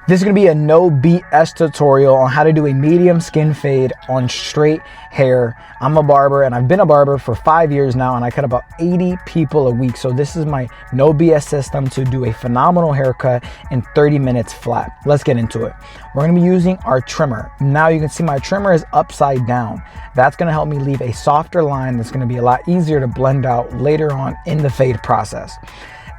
This is going to be a no BS tutorial on how to do a medium skin fade on straight hair. I'm a barber and I've been a barber for 5 years now, and I cut about 80 people a week. So this is my no BS system to do a phenomenal haircut in 30 minutes flat. Let's get into it. We're going to be using our trimmer. Now you can see my trimmer is upside down. That's going to help me leave a softer line that's going to be a lot easier to blend out later on in the fade process.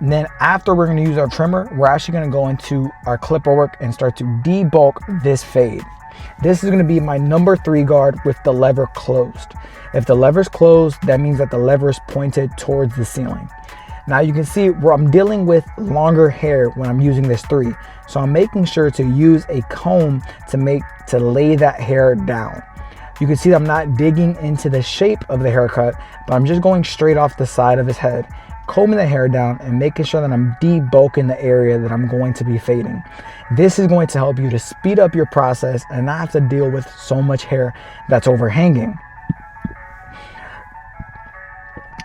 And then after we're going to use our trimmer, we're actually going to go into our clipper work and start to debulk this fade. This is going to be my number 3 guard with the lever closed. If the lever's closed, that means that the lever is pointed towards the ceiling. Now you can see where I'm dealing with longer hair when I'm using this 3. So I'm making sure to use a comb to lay that hair down. You can see that I'm not digging into the shape of the haircut, but I'm just going straight off the side of his head, combing the hair down and making sure that I'm debulking the area that I'm going to be fading. This is going to help you to speed up your process and not have to deal with so much hair that's overhanging.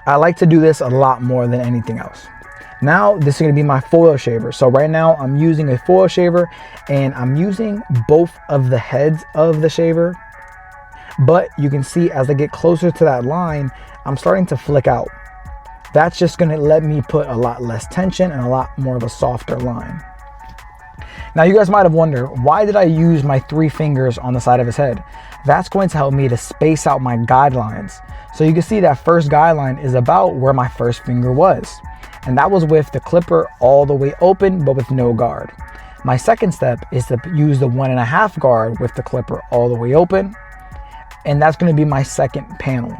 I like to do this a lot more than anything else. Now this is going to be my foil shaver. So right now I'm using a foil shaver and I'm using both of the heads of the shaver. But you can see as I get closer to that line, I'm starting to flick out. That's just going to let me put a lot less tension and a lot more of a softer line. Now you guys might have wondered, why did I use my 3 fingers on the side of his head? That's going to help me to space out my guidelines. So you can see that first guideline is about where my first finger was. And that was with the clipper all the way open, but with no guard. My second step is to use the 1.5 guard with the clipper all the way open. And that's going to be my second panel.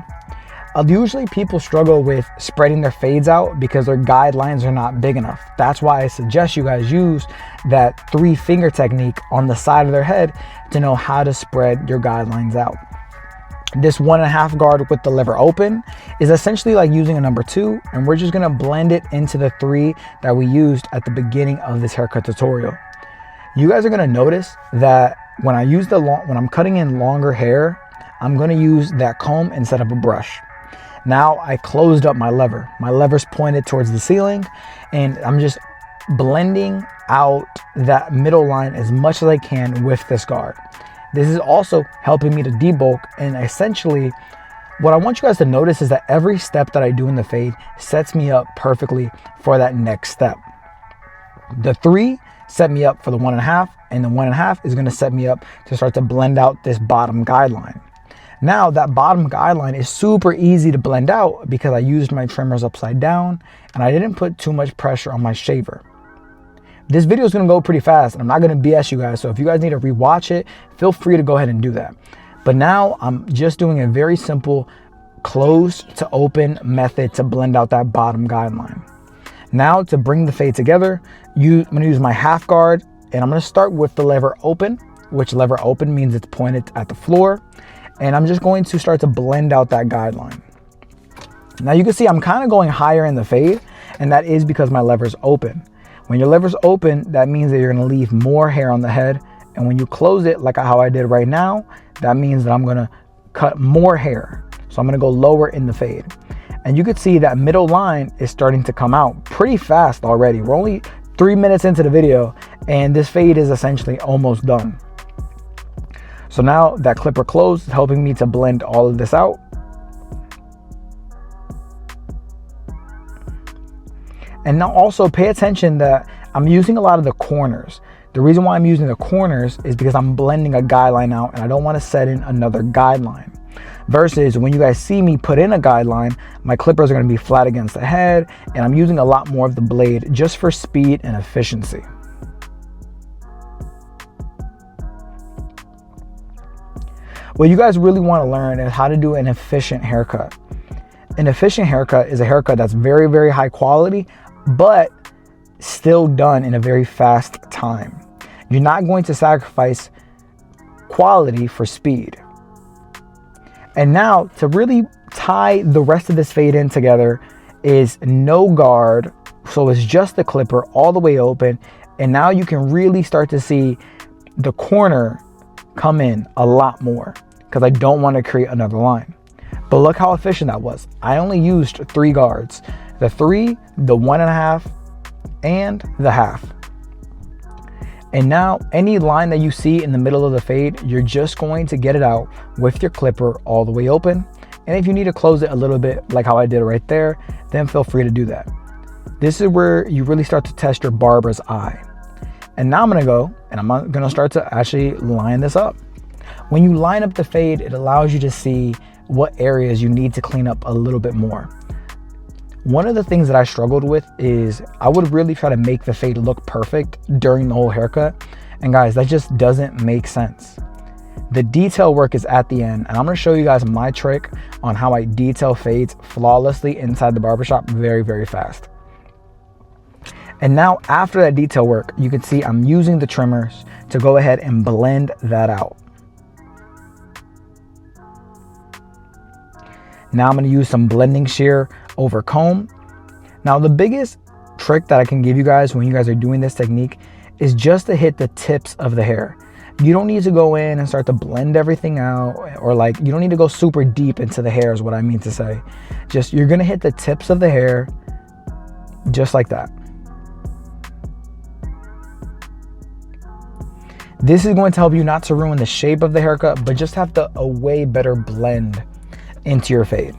Usually people struggle with spreading their fades out because their guidelines are not big enough. That's why I suggest you guys use that 3 finger technique on the side of their head to know how to spread your guidelines out. This 1.5 guard with the lever open is essentially like using a number 2, and we're just going to blend it into the 3 that we used at the beginning of this haircut tutorial. You guys are going to notice that when I'm cutting in longer hair, I'm going to use that comb instead of a brush. Now I closed up my lever. My lever's pointed towards the ceiling, and I'm just blending out that middle line as much as I can with this guard. This is also helping me to debulk, and essentially what I want you guys to notice is that every step that I do in the fade sets me up perfectly for that next step. The 3 set me up for the 1.5, and the 1.5 is going to set me up to start to blend out this bottom guideline. Now that bottom guideline is super easy to blend out because I used my trimmers upside down and I didn't put too much pressure on my shaver. This video is going to go pretty fast and I'm not going to BS you guys, so if you guys need to rewatch it, feel free to go ahead and do that. But now I'm just doing a very simple closed to open method to blend out that bottom guideline. Now to bring the fade together, I'm going to use my half guard, and I'm going to start with the lever open, which lever open means it's pointed at the floor. And I'm just going to start to blend out that guideline. Now you can see I'm kind of going higher in the fade, and that is because my lever's open. When your lever's open, that means that you're going to leave more hair on the head. And when you close it, like how I did right now, that means that I'm going to cut more hair. So I'm going to go lower in the fade. And you can see that middle line is starting to come out pretty fast already. We're only 3 minutes into the video, and this fade is essentially almost done. So now that clipper closed is helping me to blend all of this out. And now also pay attention that I'm using a lot of the corners. The reason why I'm using the corners is because I'm blending a guideline out and I don't want to set in another guideline. Versus when you guys see me put in a guideline, my clippers are going to be flat against the head and I'm using a lot more of the blade just for speed and efficiency. What you guys really want to learn is how to do an efficient haircut. An efficient haircut is a haircut that's very, very high quality, but still done in a very fast time. You're not going to sacrifice quality for speed. And now to really tie the rest of this fade in together is no guard. So it's just the clipper all the way open. And now you can really start to see the corner come in a lot more, because I don't want to create another line. But look how efficient that was. I only used 3 guards. The 3, the 1.5, and the half. And now any line that you see in the middle of the fade, you're just going to get it out with your clipper all the way open. And if you need to close it a little bit, like how I did right there, then feel free to do that. This is where you really start to test your barber's eye. And now I'm gonna go and I'm gonna start to actually line this up. When you line up the fade, it allows you to see what areas you need to clean up a little bit more. One of the things that I struggled with is I would really try to make the fade look perfect during the whole haircut. And guys, that just doesn't make sense. The detail work is at the end, and I'm gonna show you guys my trick on how I detail fades flawlessly inside the barbershop very, very fast. And now after that detail work, you can see I'm using the trimmers to go ahead and blend that out. Now I'm gonna use some blending shear over comb. Now the biggest trick that I can give you guys when you guys are doing this technique is just to hit the tips of the hair. You don't need to go in and start to blend everything out, or like you don't need to go super deep into the hair is what I mean to say. Just you're gonna hit the tips of the hair just like that. This is going to help you not to ruin the shape of the haircut, but just have a way better blend into your fade.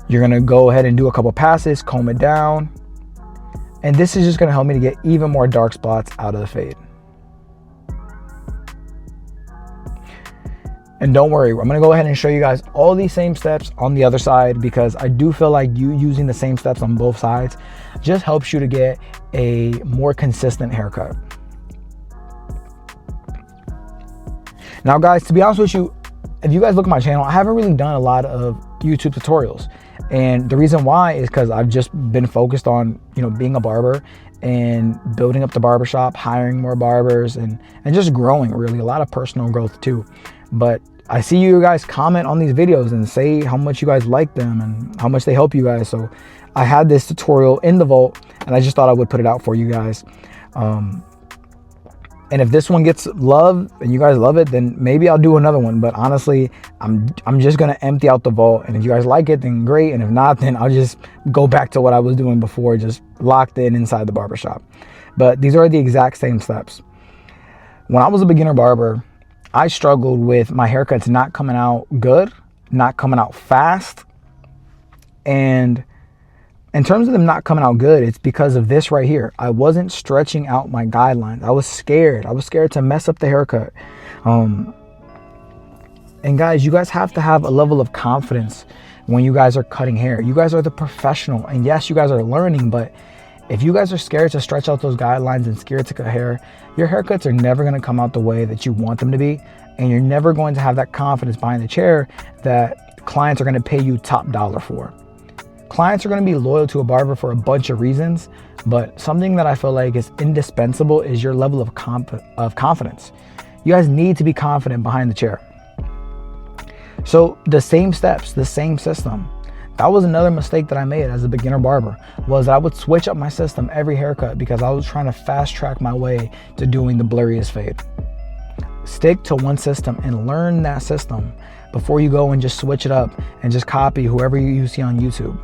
You're gonna go ahead and do a couple passes, comb it down, and this is just gonna help me to get even more dark spots out of the fade. And don't worry, I'm gonna go ahead and show you guys all these same steps on the other side, because I do feel like you using the same steps on both sides just helps you to get a more consistent haircut. Now guys, to be honest with you, if you guys look at my channel, I haven't really done a lot of YouTube tutorials. And the reason why is because I've just been focused on, being a barber and building up the barbershop, hiring more barbers, and just growing, really, a lot of personal growth too. But I see you guys comment on these videos and say how much you guys like them and how much they help you guys. So I had this tutorial in the vault and I just thought I would put it out for you guys. And if this one gets love and you guys love it, then maybe I'll do another one. But honestly, I'm just gonna empty out the vault, and if you guys like it, then great. And if not, then I'll just go back to what I was doing before, just locked in inside the barbershop. But these are the exact same steps. When I was a beginner barber, I struggled with my haircuts not coming out good, not coming out fast. And in terms of them not coming out good, it's because of this right here. I wasn't stretching out my guidelines. I was scared. I was scared to mess up the haircut. And guys, you guys have to have a level of confidence when you guys are cutting hair. You guys are the professional. And yes, you guys are learning, but if you guys are scared to stretch out those guidelines and scared to cut hair, your haircuts are never going to come out the way that you want them to be. And you're never going to have that confidence behind the chair that clients are going to pay you top dollar for. Clients are going to be loyal to a barber for a bunch of reasons, but something that I feel like is indispensable is your level of confidence. You guys need to be confident behind the chair. So the same steps, the same system. That was another mistake that I made as a beginner barber, was I would switch up my system every haircut because I was trying to fast track my way to doing the blurriest fade. Stick to one system and learn that system before you go and just switch it up and just copy whoever you see on YouTube.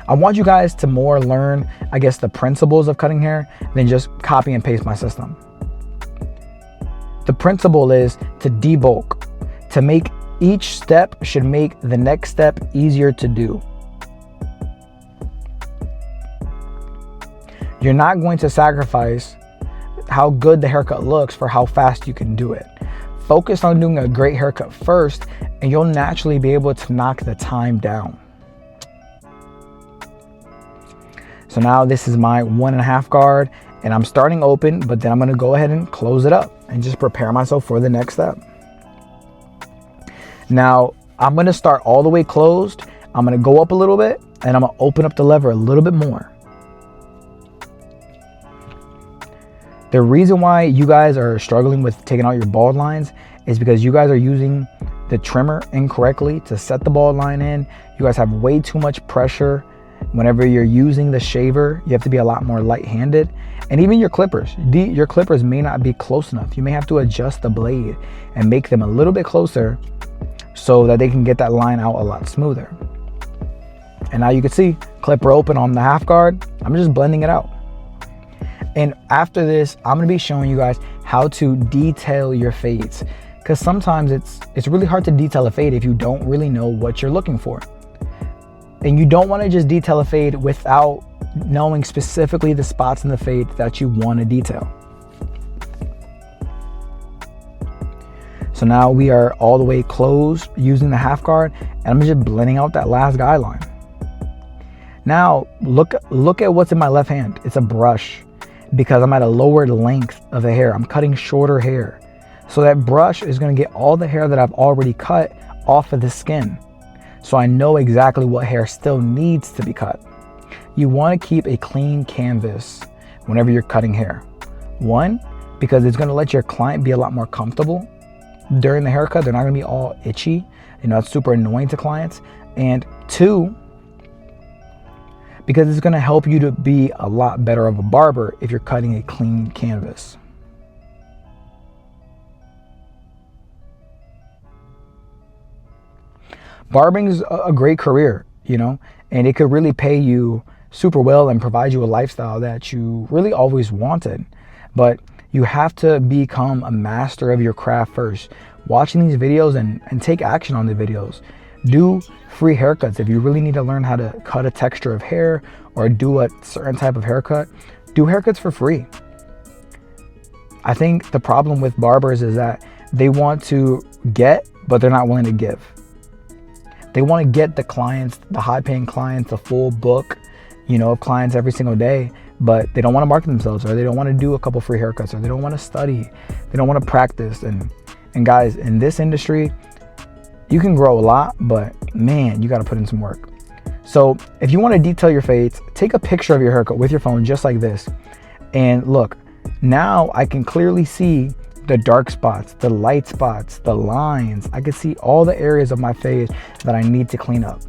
I want you guys to more learn, I guess, the principles of cutting hair than just copy and paste my system. The principle is to debulk, to make each step should make the next step easier to do. You're not going to sacrifice how good the haircut looks for how fast you can do it. Focus on doing a great haircut first, and you'll naturally be able to knock the time down. So now this is my 1.5 guard, and I'm starting open, but then I'm gonna go ahead and close it up and just prepare myself for the next step. Now, I'm gonna start all the way closed. I'm gonna go up a little bit, and I'm gonna open up the lever a little bit more. The reason why you guys are struggling with taking out your bald lines is because you guys are using the trimmer incorrectly to set the bald line in. You guys have way too much pressure. Whenever you're using the shaver, you have to be a lot more light-handed. And even your clippers, your clippers may not be close enough. You may have to adjust the blade and make them a little bit closer so that they can get that line out a lot smoother. And now you can see, clipper open on the half guard. I'm just blending it out. And after this, I'm gonna be showing you guys how to detail your fades, because sometimes it's really hard to detail a fade if you don't really know what you're looking for. And you don't want to just detail a fade without knowing specifically the spots in the fade that you want to detail. So now we are all the way closed using the half guard, and I'm just blending out that last guideline. Now look at what's in my left hand. It's a brush, because I'm at a lower length of the hair. I'm cutting shorter hair. So that brush is going to get all the hair that I've already cut off of the skin. So I know exactly what hair still needs to be cut. You want to keep a clean canvas whenever you're cutting hair. One, because it's going to let your client be a lot more comfortable during the haircut. They're not going to be all itchy. You know, it's super annoying to clients. And two, because it's going to help you to be a lot better of a barber if you're cutting a clean canvas. Barbering is a great career, you know, and it could really pay you super well and provide you a lifestyle that you really always wanted. But you have to become a master of your craft first. Watching these videos and take action on the videos. Do free haircuts. If you really need to learn how to cut a texture of hair or do a certain type of haircut, do haircuts for free. I think the problem with barbers is that they want to get, but they're not willing to give. They want to get the clients, the high-paying clients, the full book, you know, of clients every single day, but they don't want to market themselves, or they don't want to do a couple free haircuts, or they don't want to study, they don't want to practice. And guys, in this industry, you can grow a lot, but man, you got to put in some work. So if you want to detail your fades, take a picture of your haircut with your phone just like this. And look, now I can clearly see the dark spots, the light spots, the lines. I can see all the areas of my fade that I need to clean up.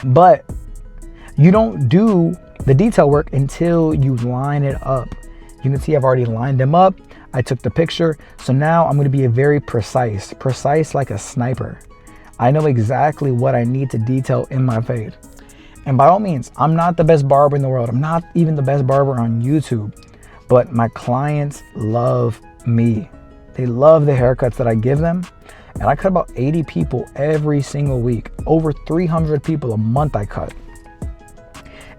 But you don't do the detail work until you line it up. You can see I've already lined them up. I took the picture. So now I'm going to be a very precise like a sniper. I know exactly what I need to detail in my fade. And by all means, I'm not the best barber in the world. I'm not even the best barber on YouTube, but my clients love me. They love the haircuts that I give them. And I cut about 80 people every single week. Over 300 people a month I cut.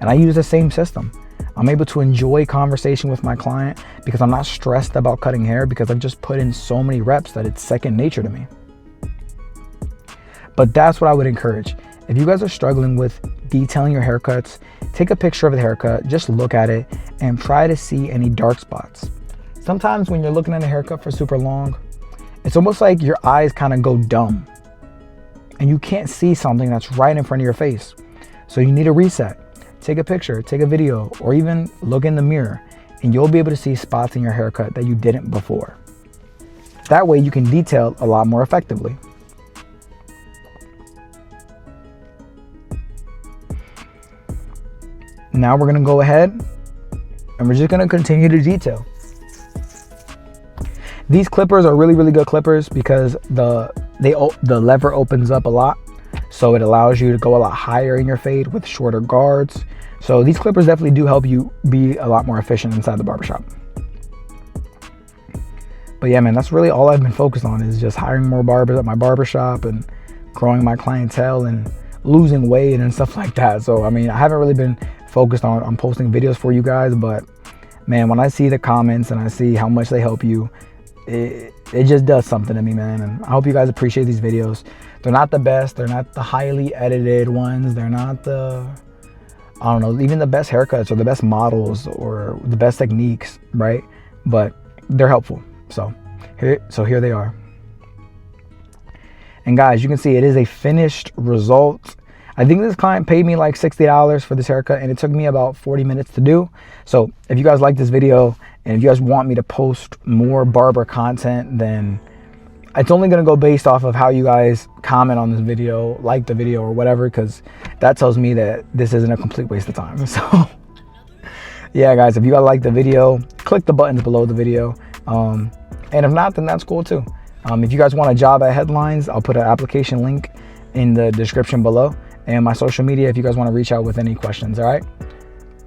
And I use the same system. I'm able to enjoy conversation with my client because I'm not stressed about cutting hair, because I've just put in so many reps that it's second nature to me. But that's what I would encourage. If you guys are struggling with detailing your haircuts, take a picture of the haircut, just look at it and try to see any dark spots. Sometimes when you're looking at a haircut for super long, it's almost like your eyes kind of go dumb and you can't see something that's right in front of your face. So you need a reset. Take a picture, take a video, or even look in the mirror, and you'll be able to see spots in your haircut that you didn't before. That way you can detail a lot more effectively. Now we're gonna go ahead and we're just gonna continue to detail. These clippers are really good clippers because the lever opens up a lot. So it allows you to go a lot higher in your fade with shorter guards. So these clippers definitely do help you be a lot more efficient inside the barbershop. But yeah, man, that's really all I've been focused on, is just hiring more barbers at my barbershop and growing my clientele and losing weight and stuff like that. So, I mean, I haven't really been focused on posting videos for you guys, but man, when I see the comments and I see how much they help you, it just does something to me, man. And I hope you guys appreciate these videos. They're not the best. They're not the highly edited ones. They're not the, I don't know, even the best haircuts or the best models or the best techniques, right? But they're helpful. So here they are. And guys, you can see it is a finished result. I think this client paid me like $60 for this haircut, and it took me about 40 minutes to do. So if you guys like this video and if you guys want me to post more barber content, then it's only going to go based off of how you guys comment on this video, like the video or whatever, because that tells me that this isn't a complete waste of time. So yeah, guys, if you guys like the video, click the buttons below the video. And if not, then that's cool too. If you guys want a job at Headlines, I'll put an application link in the description below, and my social media if you guys want to reach out with any questions. All right,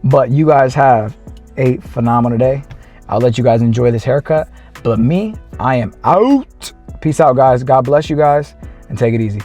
but you guys have a phenomenal day. I'll let you guys enjoy this haircut. But me, I am out. Peace out, guys. God bless you guys, and take it easy.